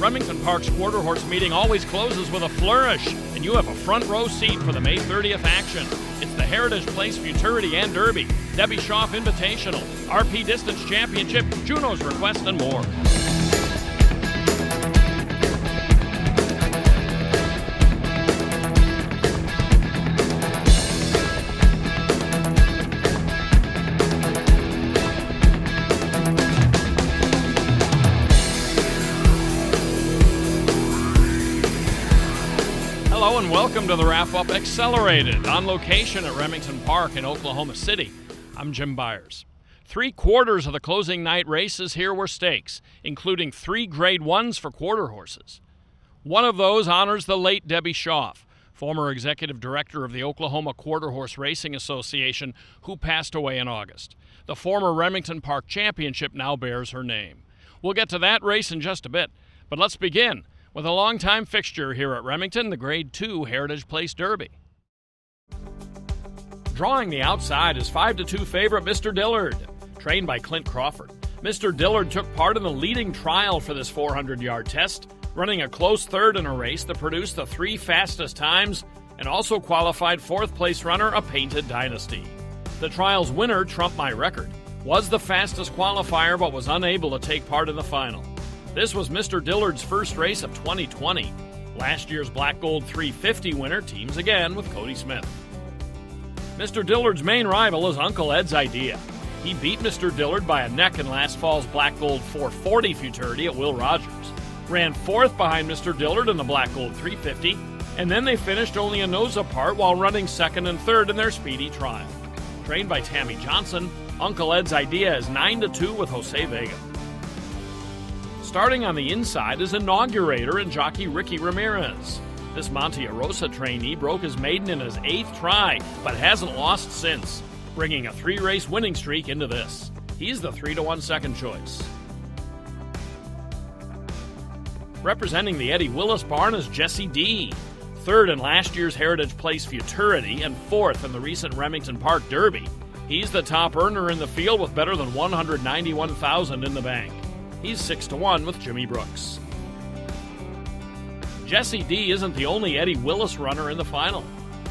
Remington Park's quarter horse meeting always closes with a flourish, and you have a front row seat for the May 30th action. It's the Heritage Place Futurity and Derby, Debbie Schaaf Invitational, RP Distance Championship, Junos Request, and more. Hello and welcome to the Wrap-Up Accelerated, on location at Remington Park in Oklahoma City. I'm Jim Byers. 3/4 of the closing night races here were stakes, including 3 Grade 1s for quarter horses. One of those honors the late Debbie Schaaf, former executive director of the Oklahoma Quarter Horse Racing Association, who passed away in August. The former Remington Park Championship now bears her name. We'll get to that race in just a bit, but let's begin with a longtime fixture here at Remington, the Grade 2 Heritage Place Derby. Drawing the outside is 5-2 favorite Mr. Dillard, trained by Clint Crawford. Mr. Dillard took part in the leading trial for this 400-yard test, running a close third in a race that produced the 3 fastest times and also qualified 4th-place runner, A Painted Dynasty. The trial's winner, Trump My Record, was the fastest qualifier but was unable to take part in the final. This was Mr. Dillard's first race of 2020. Last year's Black Gold 350 winner teams again with Cody Smith. Mr. Dillard's main rival is Uncle Ed's Idea. He beat Mr. Dillard by a neck in last fall's Black Gold 440 Futurity at Will Rogers, ran 4th behind Mr. Dillard in the Black Gold 350, and then they finished only a nose apart while running 2nd and 3rd in their speedy trial. Trained by Tammy Johnson, Uncle Ed's Idea is 9-2 with Jose Vega. Starting on the inside is Inaugurator and jockey Ricky Ramirez. This Monte Rosa trainee broke his maiden in his 8th try, but hasn't lost since, bringing a 3-race winning streak into this. He's the 3-1 second choice. Representing the Eddie Willis barn is Jesse D., 3rd in last year's Heritage Place Futurity and 4th in the recent Remington Park Derby. He's the top earner in the field with better than $191,000 in the bank. He's 6-1 with Jimmy Brooks. Jesse D isn't the only Eddie Willis runner in the final.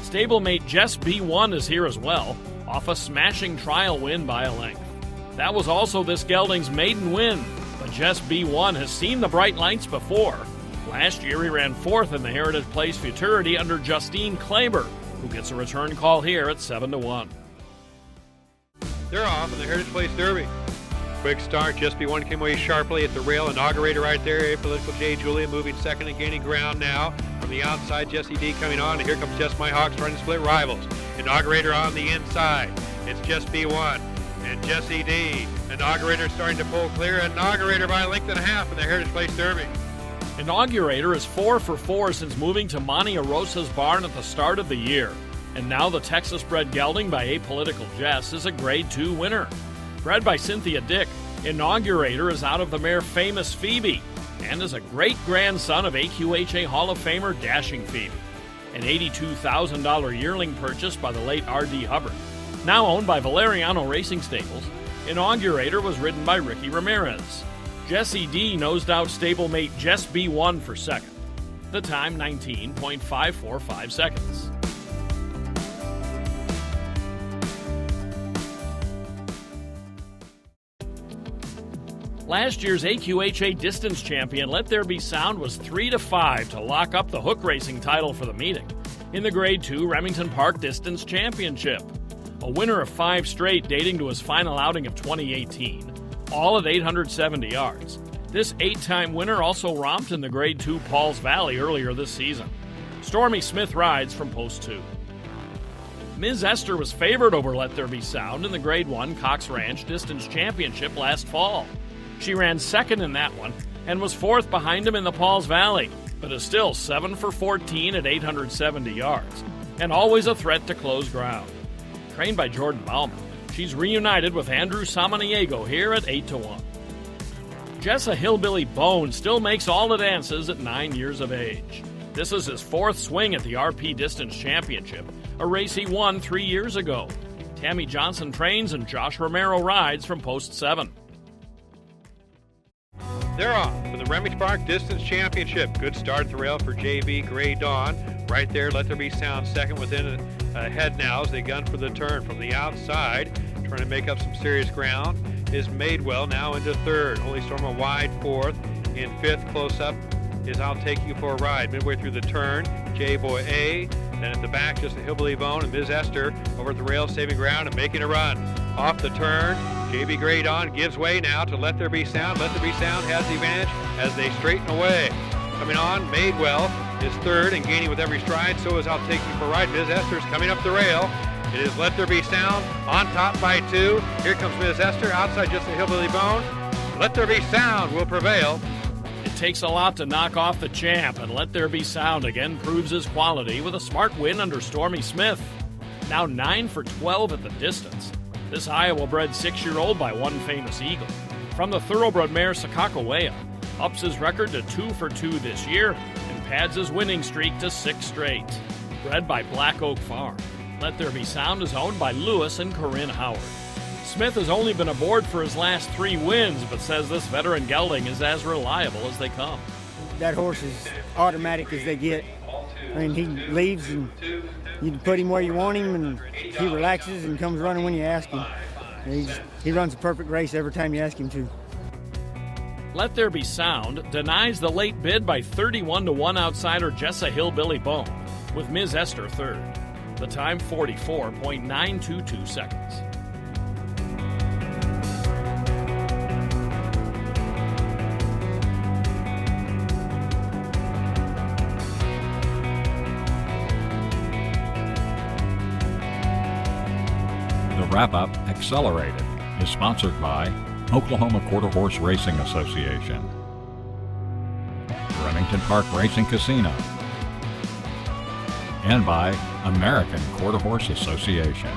Stablemate Jess B1 is here as well, off a smashing trial win by a length. That was also this gelding's maiden win, but Jess B1 has seen the bright lights before. Last year he ran 4th in the Heritage Place Futurity under Justine Kleber, who gets a return call here at 7-1. They're off in the Heritage Place Derby. Quick start, Just B1 came away sharply at the rail. Inaugurator right there, Apolitical J. Julia moving 2nd and gaining ground now. From the outside, Jesse D coming on, and here comes Just My Hawks trying to split rivals. Inaugurator on the inside. It's Just B1 and Jesse D. Inaugurator starting to pull clear. Inaugurator by a length and a half in the Heritage Place Derby. Inaugurator is 4 for 4 since moving to Monte Rosa's barn at the start of the year. And now the Texas-bred gelding by Apolitical Jess is a Grade 2 winner. Bred by Cynthia Dick, Inaugurator is out of the mare Famous Phoebe and is a great-grandson of AQHA Hall of Famer Dashing Phoebe, an $82,000 yearling purchase by the late R.D. Hubbard. Now owned by Valeriano Racing Stables, Inaugurator was ridden by Ricky Ramirez. Jesse D nosed out stablemate Jess B1 for 2nd. The time 19.545 seconds. Last year's AQHA Distance Champion Let There Be Sound was 3-5 to lock up the hook racing title for the meeting in the Grade 2 Remington Park Distance Championship. A winner of 5 straight dating to his final outing of 2018, all at 870 yards. This 8-time winner also romped in the Grade 2 Pauls Valley earlier this season. Stormy Smith rides from Post 2. Ms. Esther was favored over Let There Be Sound in the Grade 1 Cox Ranch Distance Championship last fall. She ran 2nd in that one and was 4th behind him in the Pauls Valley, but is still 7 for 14 at 870 yards, and always a threat to close ground. Trained by Jordan Bauman, she's reunited with Andrew Samaniego here at 8-1. Jessa Hillbilly Bone still makes all the dances at 9 years of age. This is his 4th swing at the RP Distance Championship, a race he won 3 years ago. Tammy Johnson trains and Josh Romero rides from Post 7. They're off for the Remington Park Distance Championship. Good start at the rail for JV Gray Dawn. Right there, Let There Be Sound second within a head now as they gun for the turn from the outside. Trying to make up some serious ground is Madewell now into third. Holy Storm a wide fourth. In fifth, close up is I'll Take You for a Ride. Midway through the turn, J-Boy A. Then at the back, just a Hillbilly Bone and Ms. Esther over at the rail, saving ground and making a run. Off the turn, JB Gray Dawn gives way now to Let There Be Sound. Let There Be Sound has the advantage as they straighten away. Coming on, Madewell is third and gaining with every stride. So is I'll Take You for a Ride. Ms. Esther's coming up the rail. It is Let There Be Sound on top by 2. Here comes Ms. Esther outside just a Hillbilly Bone. Let There Be Sound will prevail. It takes a lot to knock off the champ, and Let There Be Sound again proves his quality with a smart win under Stormy Smith. Now 9 for 12 at the distance. This Iowa-bred 6-year-old by one famous eagle. From the thoroughbred mare Sakakawea, ups his record to 2 for 2 this year and pads his winning streak to 6 straight. Bred by Black Oak Farm, Let There Be Sound is owned by Lewis and Corinne Howard. Smith has only been aboard for his last 3 wins, but says this veteran gelding is as reliable as they come. That horse is automatic as they get. I mean, he leaves and you put him where you want him, and he relaxes and comes running when you ask him. He runs a perfect race every time you ask him to. Let There Be Sound denies the late bid by 31-1 outsider Jessa Hillbilly Bone, with Ms. Esther third. The time 44.922 seconds. The wrap-up, Accelerated, is sponsored by Oklahoma Quarter Horse Racing Association, Remington Park Racing Casino, and by American Quarter Horse Association.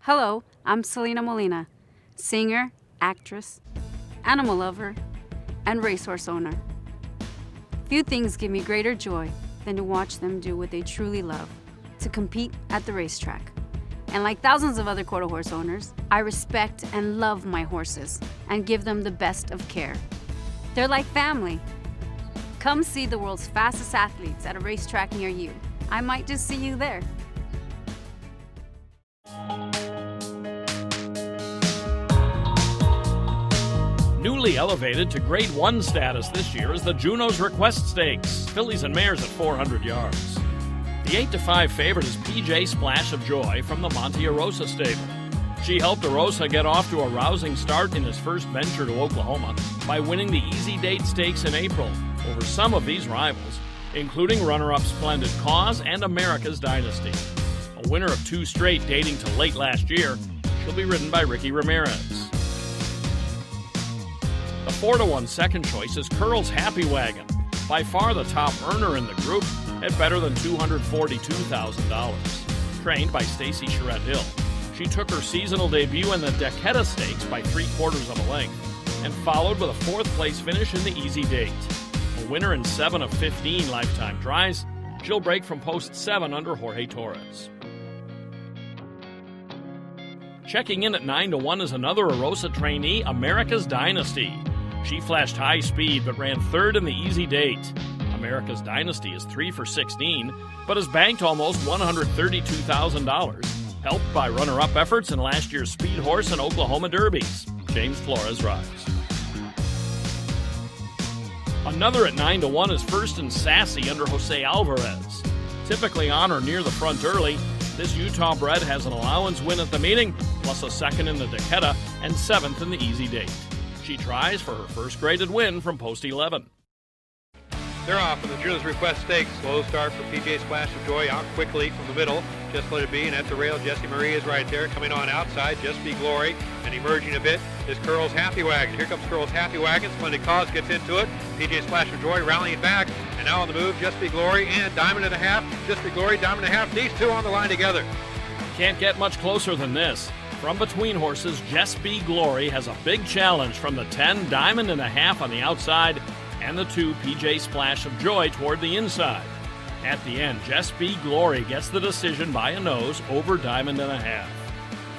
Hello, I'm Selena Molina, singer, actress, animal lover, and racehorse owner. Few things give me greater joy than to watch them do what they truly love, to compete at the racetrack. And like thousands of other quarter horse owners, I respect and love my horses and give them the best of care. They're like family. Come see the world's fastest athletes at a racetrack near you. I might just see you there. Newly elevated to Grade 1 status this year is the Junos Request Stakes, fillies and mares at 400 yards. The 8-5 favorite is PJ Splash of Joy from the Monte Arosa stable. She helped Arosa get off to a rousing start in his first venture to Oklahoma by winning the Easy Date Stakes in April over some of these rivals, including runner-up Splendid Cause and America's Dynasty. A winner of 2 straight dating to late last year, she'll be ridden by Ricky Ramirez. The 4-1 second choice is Curl's Happy Wagon, by far the top earner in the group at better than $242,000. Trained by Stacy Charette Hill, she took her seasonal debut in the Decada Stakes by 3/4 of a length and followed with a 4th place finish in the Easy Date. A winner in 7 of 15 lifetime tries, she'll break from post 7 under Jorge Torres. Checking in at 9-1 is another Arosa trainee, America's Dynasty. She flashed high speed but ran 3rd in the Easy Date. America's Dynasty is 3 for 16, but has banked almost $132,000, helped by runner-up efforts in last year's Speed Horse and Oklahoma Derbies. James Flores rides. Another at 9-1 is First and Sassy under Jose Alvarez. Typically on or near the front early, this Utah bred has an allowance win at the meeting, plus a 2nd in the Decada and 7th in the Easy Date. She tries for her first graded win from post 11. They're off in the Junos Request Stakes. Slow start for PJ Splash of Joy out quickly from the middle. Just Let It Be, and at the rail, Jessie Marie is right there. Coming on outside, Just Be Glory, and emerging a bit is Curl's Happy Wagon. Here comes Curl's Happy Wagon. Splendid Cause gets into it. PJ Splash of Joy rallying back, and now on the move, Just Be Glory and Diamond and a Half. Just Be Glory, Diamond and a Half. These two on the line together. Can't get much closer than this. From between horses, Just Be Glory has a big challenge from the 10 Diamond and a Half on the outside and the 2 PJ Splash of Joy toward the inside. At the end, Just Be Glory gets the decision by a nose over Diamond and a Half.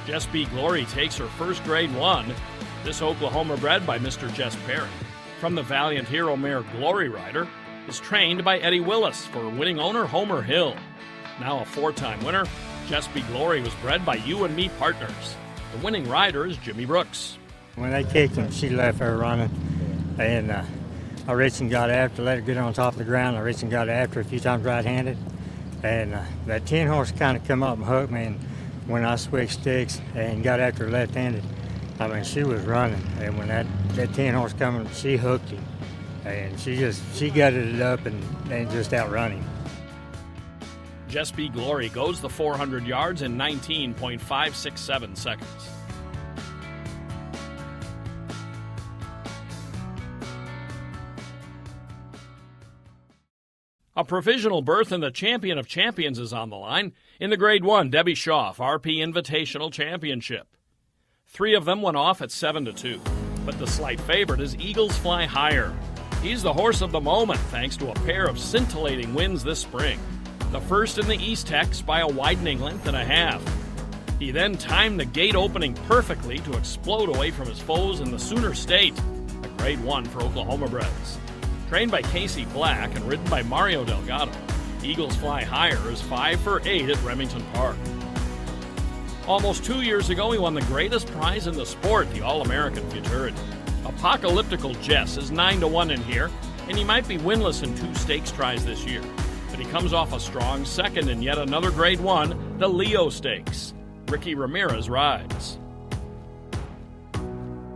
Just Be Glory takes her first Grade 1, This Oklahoma bred by Mr. Jess Perry, from the Valiant Hero mare Glory Rider, is trained by Eddie Willis for winning owner Homer Hill. Now a 4-time winner, Jess B. Glory was bred by You and Me Partners. The winning rider is Jimmy Brooks. When they kicked him, she left her running, and I reached and got after, let her get on top of the ground. I reached and got after a few times right-handed, and that 10 horse kind of come up and hooked me. And when I switched sticks and got after her left-handed, I mean, she was running, and when that 10 horse coming, she hooked him, and she gutted it up and just outrun him. Jess B. Glory goes the 400 yards in 19.567 seconds. A provisional berth in the Champion of Champions is on the line in the Grade 1 Debbie Schaaf RP Invitational Championship. 3 of them went off at 7-2, but the slight favorite is Eagles Fly Higher. He's the horse of the moment thanks to a pair of scintillating wins this spring. The first in the East Tex by a widening length and a half. He then timed the gate opening perfectly to explode away from his foes in the Sooner State, a Grade 1 for Oklahoma breds. Trained by Casey Black and ridden by Mario Delgado, Eagles Fly Higher is 5 for 8 at Remington Park. Almost 2 years ago, he won the greatest prize in the sport, the All-American Futurity. Apocalyptical Jess is 9-1 in here, and he might be winless in 2 stakes tries this year. But he comes off a strong second in yet another Grade 1, the Leo Stakes. Ricky Ramirez rides.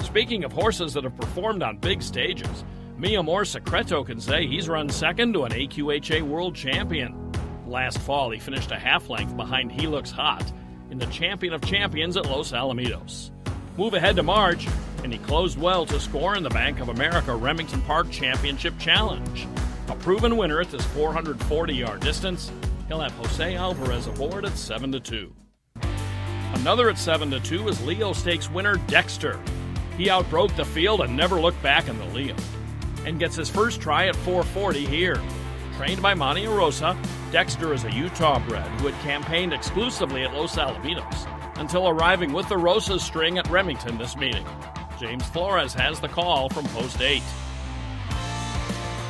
Speaking of horses that have performed on big stages, Mi Amor Secreto can say he's run second to an AQHA World Champion. Last fall, he finished a half length behind He Looks Hot in the Champion of Champions at Los Alamitos. Move ahead to March, and he closed well to score in the Bank of America Remington Park Championship Challenge. A proven winner at this 440-yard distance, he'll have Jose Alvarez aboard at 7-2. Another at 7-2 is Leo Stakes winner Dexter. He outbroke the field and never looked back in the Leo, and gets his first try at 440 here. Trained by Monte Rosa, Dexter is a Utah bred who had campaigned exclusively at Los Alamitos until arriving with the Rosas string at Remington this meeting. James Flores has the call from Post 8.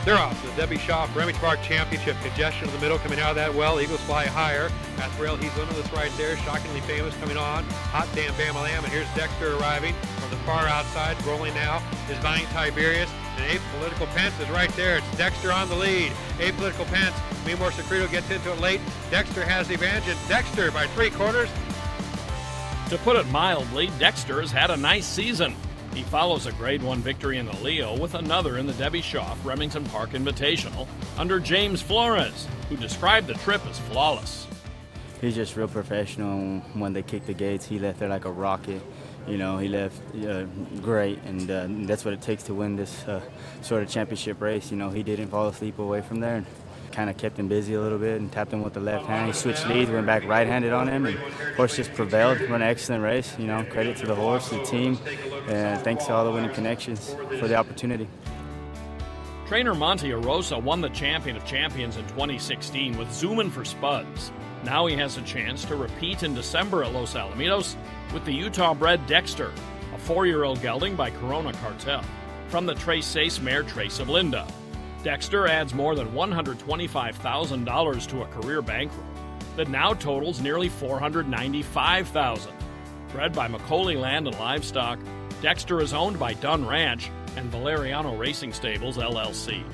They're off. The Debbie Schaaf Remington Park Championship. Congestion in the middle coming out of that well. Eagles Fly Higher. Rail, he's limitless right there. Shockingly famous coming on. Hot Damn Bama Lamb. And here's Dexter arriving from the far outside. Rolling now is Valiant Tiberius. And Apolitical Pence is right there. It's Dexter on the lead. Apolitical Pence. Mi Amor Secreto gets into it late. Dexter has the advantage. And Dexter by 3/4. To put it mildly, Dexter has had a nice season. He follows a Grade 1 victory in the Leo with another in the Debbie Schaaf Remington Park Invitational under James Flores, who described the trip as flawless. He's just real professional. When they kicked the gates, he left there like a rocket. You know, he left great, and that's what it takes to win this sort of championship race. You know, he didn't fall asleep away from there. And kind of kept him busy a little bit and tapped him with the left hand. He switched leads, went back right-handed on him, and horse just prevailed. Run an excellent race. You know, credit to the horse, the team, and thanks to all the winning connections for the opportunity. Trainer Monte Rosa won the Champion of Champions in 2016 with Zoomin' for Spuds. Now he has a chance to repeat in December at Los Alamitos with the Utah-bred Dexter, a 4-year-old gelding by Corona Cartel, from the Trace Sace mare Trace of Linda. Dexter adds more than $125,000 to a career bankroll that now totals nearly $495,000. Bred by Macaulay Land and Livestock, Dexter is owned by Dunn Ranch and Valeriano Racing Stables, LLC.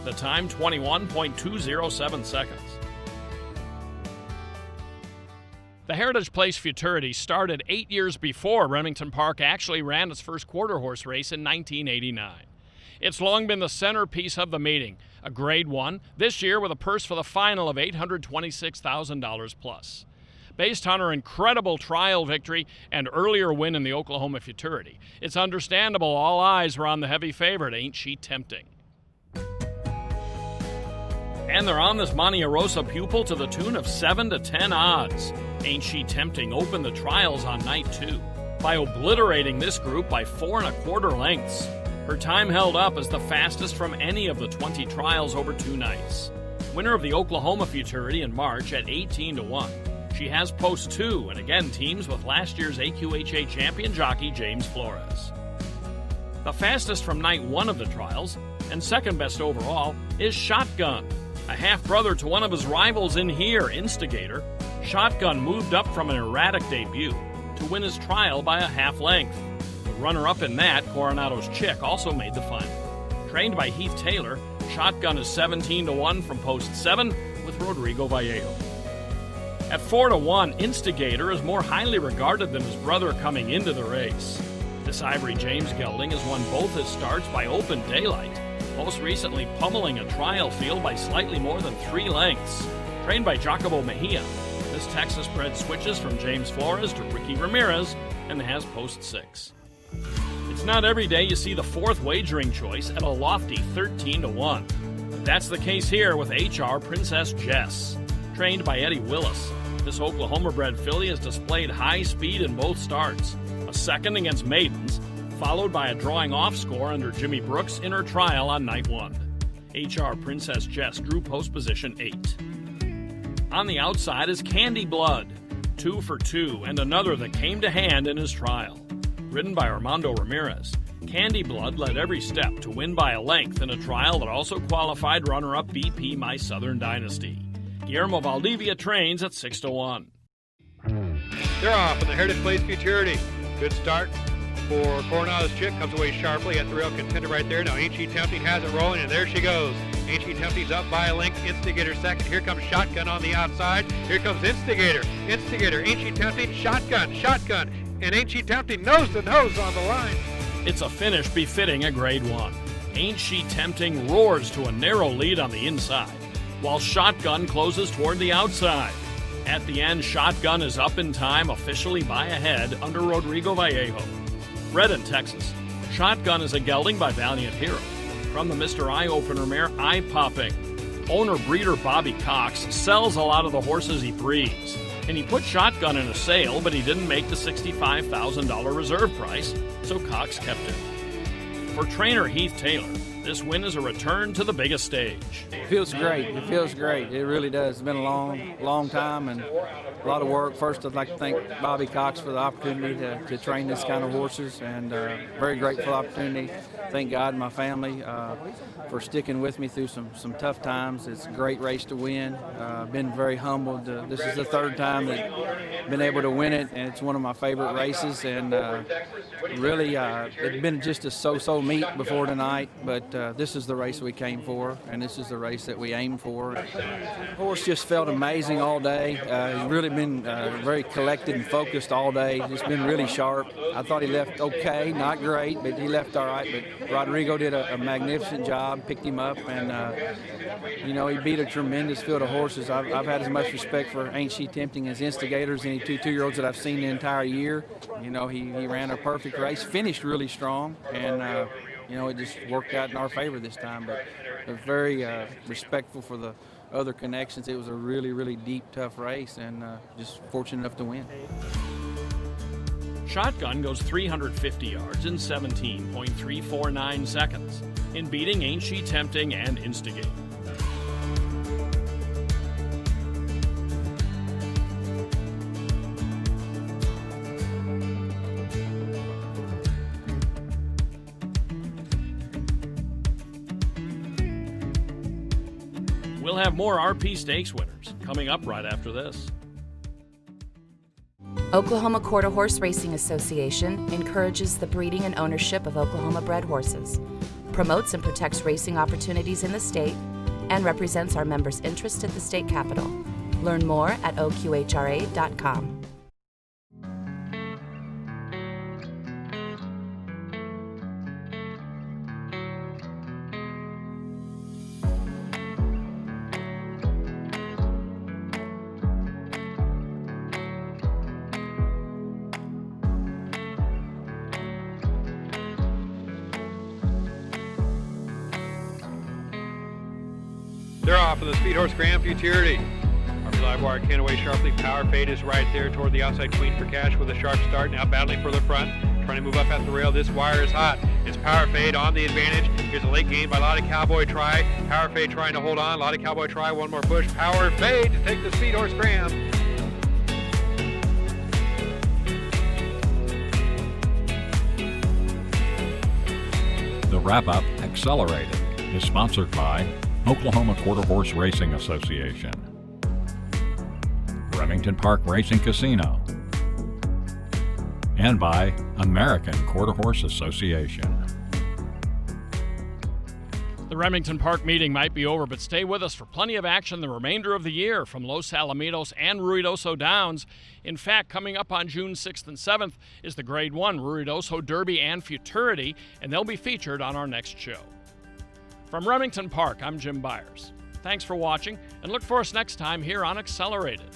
The time, 21.207 seconds. The Heritage Place Futurity started 8 years before Remington Park actually ran its first quarter horse race in 1989. It's long been the centerpiece of the meeting, a Grade 1, this year with a purse for the final of $826,000 plus. Based on her incredible trial victory and earlier win in the Oklahoma Futurity, it's understandable all eyes were on the heavy favorite, Ain't She Tempting? And they're on this Monte Rosa pupil to the tune of 7-10 odds. Ain't She Tempting opened the trials on night 2 by obliterating this group by 4 1/4 lengths. Her time held up as the fastest from any of the 20 trials over 2 nights. Winner of the Oklahoma Futurity in March at 18-1. She has post 2 and again teams with last year's AQHA champion jockey James Flores. The fastest from night 1 of the trials, and second best overall, is Shotgun. A half-brother to one of his rivals in here, Instigator, Shotgun moved up from an erratic debut to win his trial by a half length. The runner-up in that, Coronado's Chick, also made the final. Trained by Heath Taylor, Shotgun is 17-1 from post 7 with Rodrigo Vallejo. At 4-1, Instigator is more highly regarded than his brother coming into the race. This Ivory James gelding has won both his starts by open daylight, most recently pummeling a trial field by slightly more than 3 lengths. Trained by Jacobo Mejia, this Texas bred switches from James Flores to Ricky Ramirez and has post 6. It's not every day you see the 4th wagering choice at a lofty 13-1. That's the case here with HR Princess Jess. Trained by Eddie Willis, this Oklahoma-bred filly has displayed high speed in both starts. A second against Maidens, followed by a drawing-off score under Jimmy Brooks in her trial on night 1. HR Princess Jess drew post position 8. On the outside is Candy Blood, 2 for 2, and another that came to hand in his trial. Ridden by Armando Ramirez, Candy Blood led every step to win by a length in a trial that also qualified runner-up BP My Southern Dynasty. Guillermo Valdivia trains at 6-1. They're off in the Heritage Place Futurity. Good start for Coronado's Chick. Comes away sharply at the rail, contender right there. Now Ain't She Tempting has it rolling, and there she goes. Ain't She Tempting's up by a length. Instigator second. Here comes Shotgun on the outside. Here comes Instigator. Instigator, Ain't She Tempting, Shotgun, Shotgun. And Ain't She Tempting nose to nose on the line. It's a finish befitting a Grade 1. Ain't She Tempting roars to a narrow lead on the inside, while Shotgun closes toward the outside. At the end, Shotgun is up in time, officially by a head under Rodrigo Vallejo. Bred in Texas, Shotgun is a gelding by Valiant Hero. From the Mr. Eye-Opener mare Eye Popping, owner-breeder Bobby Cox sells a lot of the horses he breeds, and he put Shotgun in a sale, but he didn't make the $65,000 reserve price, so Cox kept it. For trainer Heath Taylor, this win is a return to the biggest stage. It feels great. It feels great. It really does. It's been a long time and a lot of work. First, I'd like to thank Bobby Cox for the opportunity to train this kind of horses, and very grateful opportunity. Thank God and my family for sticking with me through some tough times. It's a great race to win. Been very humbled. This is the 3rd time that I've been able to win it, and it's one of my favorite races. And really, it's been just a so-so meet before tonight, but this is the race we came for, and this is the race that we aimed for. The horse just felt amazing all day. He's really been very collected and focused all day. He's been really sharp. I thought he left okay, not great, but he left all right. But Rodrigo did a magnificent job, picked him up, and he beat a tremendous field of horses. I've had as much respect for Ain't She Tempting as Instigators, any 2-year-olds that I've seen the entire year. He ran a perfect race, finished really strong, and it just worked out in our favor this time. But I'm very respectful for the other connections. It was a really, really deep, tough race, and just fortunate enough to win. Shotgun goes 350 yards in 17.349 seconds in beating Ain't She Tempting and Instigate. We'll have more RP Stakes winners coming up right after this. Oklahoma Quarter Horse Racing Association encourages the breeding and ownership of Oklahoma-bred horses, promotes and protects racing opportunities in the state, and represents our members' interests at the state capitol. Learn more at oqhra.com. They're off in the Speed Horse Grand Futurity. Our live wire can't away sharply. Power Fade is right there toward the outside. Queen for Cash with a sharp start. Now battling for the front. Trying to move up at the rail. This wire is hot. It's Power Fade on the advantage. Here's a late gain by Lotta Cowboy Try. Power Fade trying to hold on. Lotta Cowboy Try. One more push. Power Fade to take the Speed Horse Grand. wrap-up, Accelerated, is sponsored by Oklahoma Quarter Horse Racing Association, Remington Park Racing Casino, and by American Quarter Horse Association. The Remington Park meeting might be over, but stay with us for plenty of action the remainder of the year from Los Alamitos and Ruidoso Downs. In fact, coming up on June 6th and 7th is the Grade 1 Ruidoso Derby and Futurity, and they'll be featured on our next show. From Remington Park, I'm Jim Byers. Thanks for watching, and look for us next time here on Accelerated.